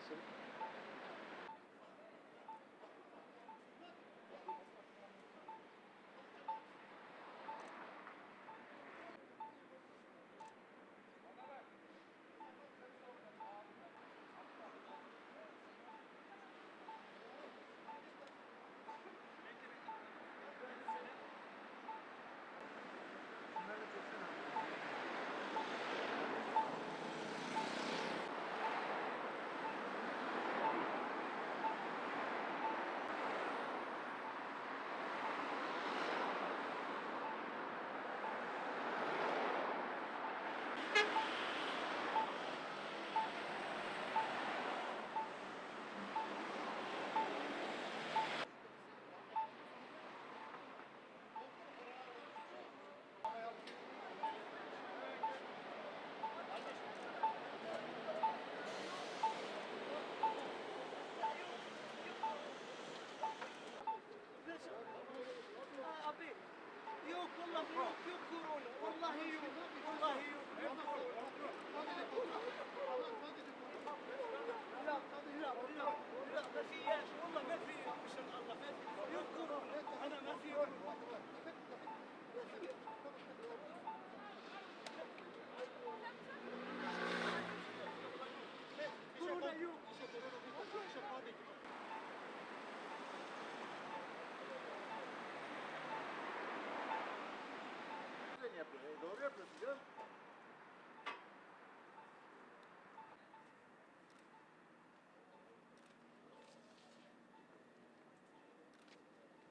olsun. Abi yok vallahi yok korona. Vallahi yok. Vallahi yok. Yok korona. لا ما فيهاش والله ما فيها ما شاء الله ما في يوم كورونا انا ما في يوم كورونا يوم Güzel yapıyor. Doğru yapıyorsun canım.